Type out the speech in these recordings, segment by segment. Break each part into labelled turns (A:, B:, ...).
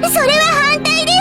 A: それは反対で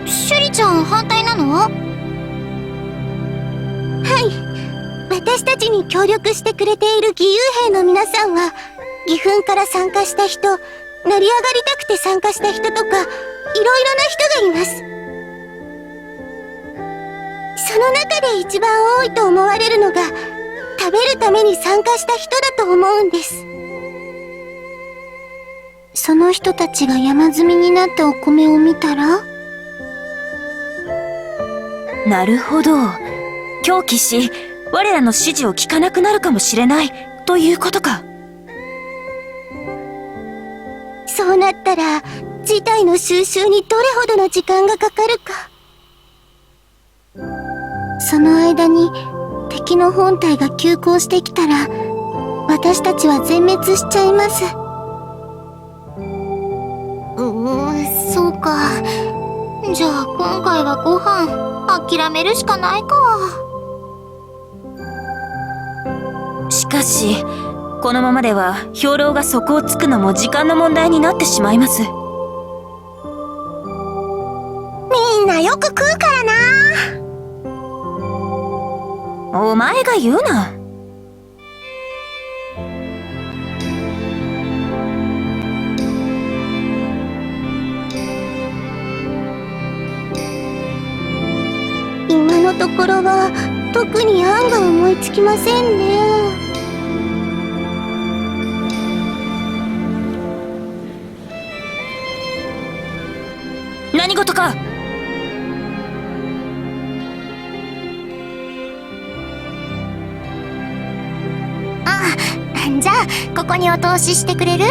A: す。シュリちゃん反対なの？はい。私たちに協力してくれている義勇兵の皆さんは、義憤から参加した人、成り上がりたくて参加した人とか、いろいろな人がいます。その中で一番多いと思われるのが、食べるために参加した人だと思うんです。その人たちが山積みになったお米を見たら、
B: なるほど。狂気し、我らの指示を聞かなくなるかもしれないということか。
A: そうなったら事態の収拾にどれほどの時間がかかるか。その間に敵の本体が急行してきたら、私たちは全滅しちゃいます。そうか。じゃあ今回はご飯諦めるしかないか。
B: しかし、このままでは兵糧が底をつくのも時間の問題になってしまいます。
A: みんなよく食うからな。
B: お前が言うな。
A: 今のところは特に案が思いつきませんね。
B: 何事か。
A: じゃあここにお通ししてくれる？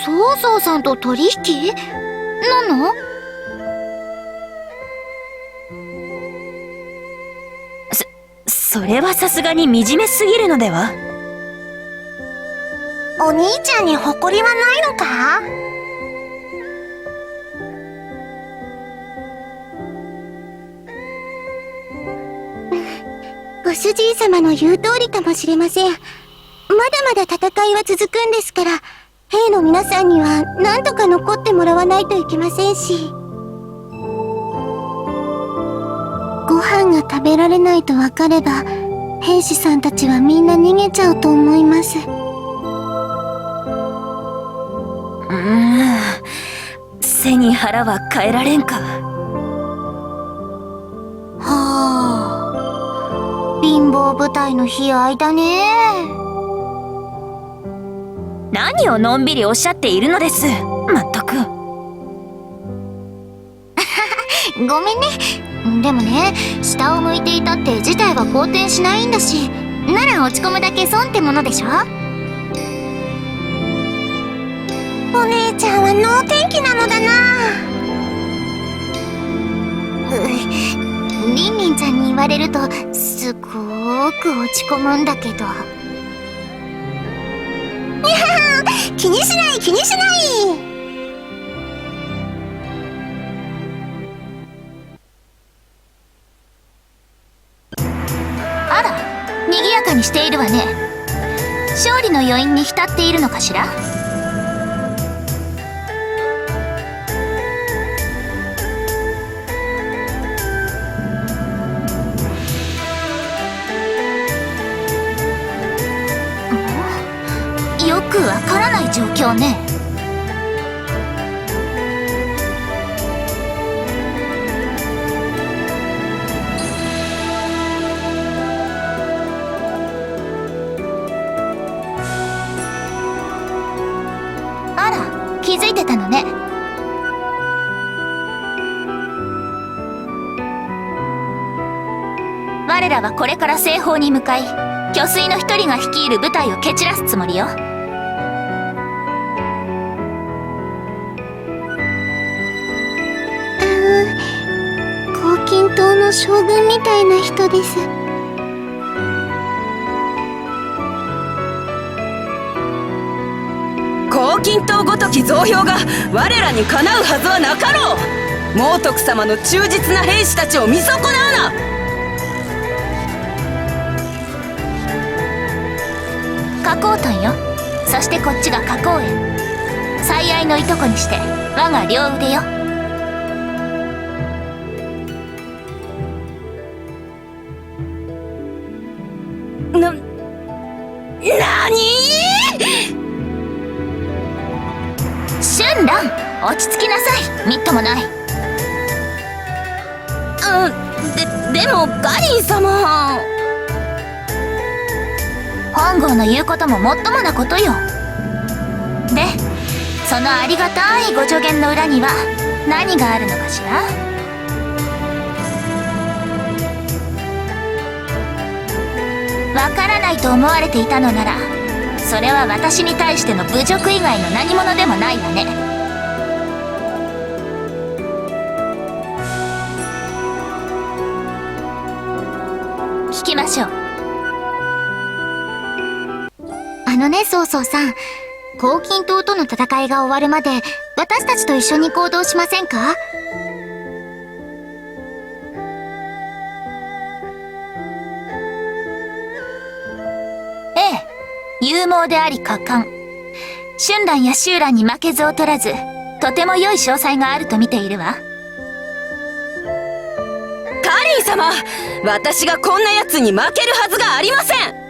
A: 曹操さんと取引？何の？
B: それはさすがに惨めすぎるのでは？
A: お兄ちゃんに誇りはないのか？ご主人様の言う通りかもしれません。まだまだ戦いは続くんですから、兵の皆さんには何とか残ってもらわないといけませんし。ご飯が食べられないと分かれば、兵士さんたちはみんな逃げちゃうと思います。
B: 背に腹は変えられんか。
A: はあ、貧乏部隊の悲哀だね。
B: 何をのんびりおっしゃっているのです。まったく。
A: ごめんね。でもね、下を向いていたって事態は好転しないんだし、なら落ち込むだけ損ってものでしょ。お姉ちゃんは能天気なのだな。りんりんちゃんに言われるとすごーく落ち込むんだけど。気にしない気にしない。あら、賑やかにしているわね。勝利の余韻に浸っているのかしら。よくわからない状況ね。あら、気づいてたのね。我らはこれから西方に向かい、虚水の一人が率いる部隊を蹴散らすつもりよ。黄金島の将軍みたいな人です。
B: 黄
C: 金塔ごとき増票が我らにかなうはずはなかろう。猛徳様の忠実な兵士たちを見損なうな。
B: 花崗屯よ。そしてこっちが花崗園。最愛のいとこにして我が両腕よ。
C: なに
B: 春蘭、落ち着きなさい。みっともない。
C: でもガリン様。
B: 本郷の言うことももっともなことよ。で、そのありがたいご助言の裏には何があるのかしら。わからないと思われていたのなら、それは私に対しての侮辱以外の何者でもないわね。聞きましょう。
A: 曹操さん、黄金塔との戦いが終わるまで私たちと一緒に行動しませんか？
B: ええ、勇猛であり果敢。春蘭や秋蘭に負けず劣らず、とても良い商才があると見ているわ。
C: カリン様、私がこんな奴に負けるはずがありません。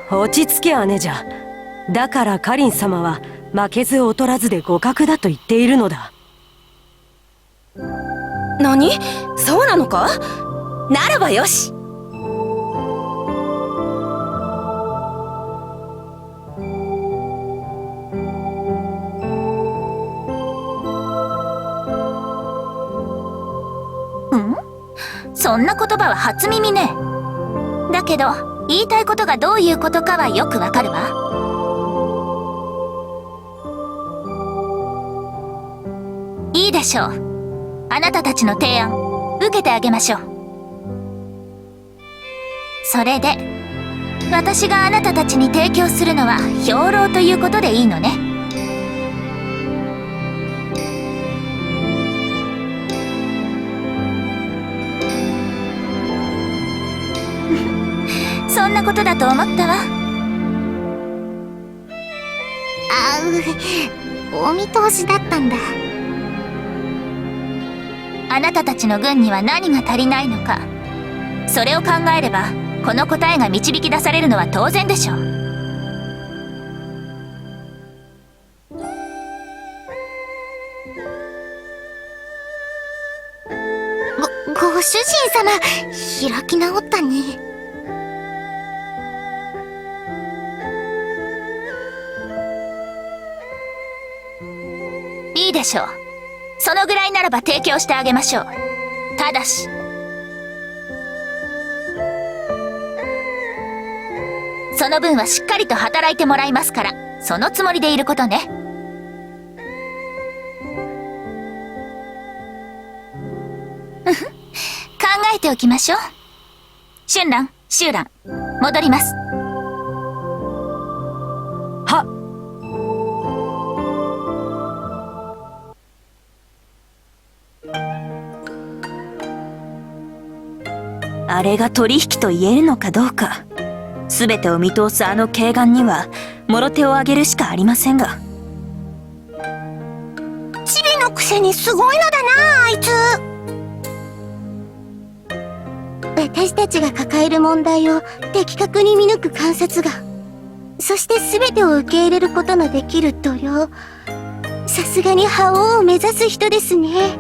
D: 落ち着け姉者。だからカリン様は負けず劣らずで互角だと言っているのだ。
C: 何？そうなのか？ならばよし。
B: そんな言葉は初耳ね。だけど言いたいことがどういうことかはよくわかるわ。いいでしょう。あなたたちの提案受けてあげましょう。それで私があなたたちに提供するのは兵糧ということでいいのね。そんなことだと思ったわ。
A: お見通しだったんだ。
B: あなたたちの軍には何が足りないのか、それを考えればこの答えが導き出されるのは当然でしょう。
A: ご主人様、開き直ったね。
B: いいでしょう。そのぐらいならば提供してあげましょう。ただしその分はしっかりと働いてもらいますから、そのつもりでいることね。考えておきましょう。春蘭、秋蘭、戻ります。
D: はっ。
B: あれが取引と言えるのかどうか、全てを見通すあの警官にはもろ手を挙げるしかありませんが。
A: チビのくせにすごいのだな、あいつ。私たちが抱える問題を的確に見抜く観察眼、そして全てを受け入れることのできる度量、さすがに覇王を目指す人ですね。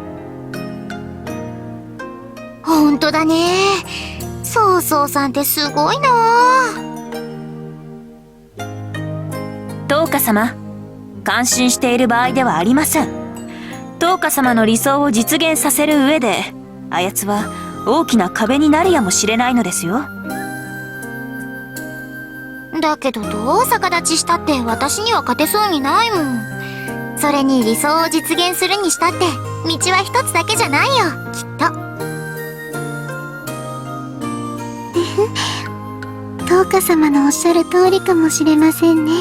A: ほんとだね。曹操さんってすごいな。
B: 東花様、感心している場合ではありません。東花様の理想を実現させる上で、あやつは大きな壁になるやもしれないのですよ。
A: だけどどう逆立ちしたって私には勝てそうにないもん。それに理想を実現するにしたって道は一つだけじゃないよ、きっと。東トーカ様のおっしゃる通りかもしれませんね。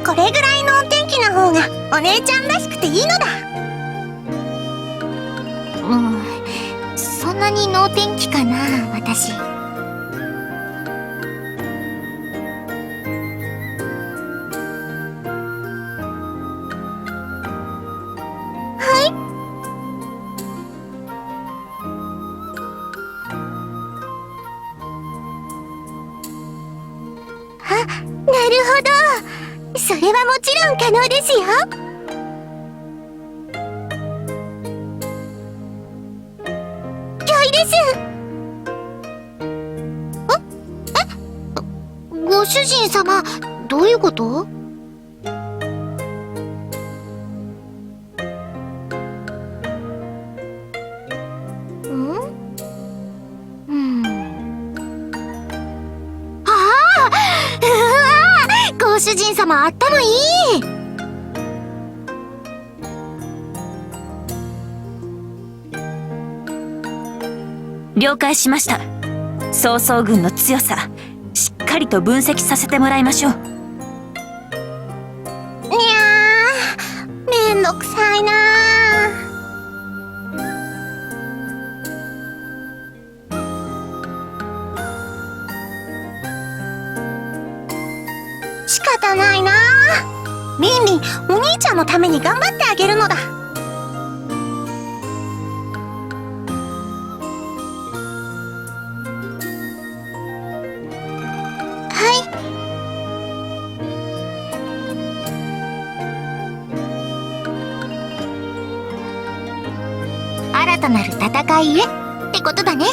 A: これぐらいのお天気な方がお姉ちゃんらしくていいのだ。そんなに能天気かな、私。なるほど。それはもちろん可能ですよ。良いです。ご主人様、どういうこと？ご主人様、頭いい。
B: 了解しました。曹操軍の強さ、しっかりと分析させてもらいましょう。
A: にゃー、めんどくさいなー。仕方ないなー。リンリン、お兄ちゃんのために頑張ってあげるのだ。新たなる戦いへってことだね。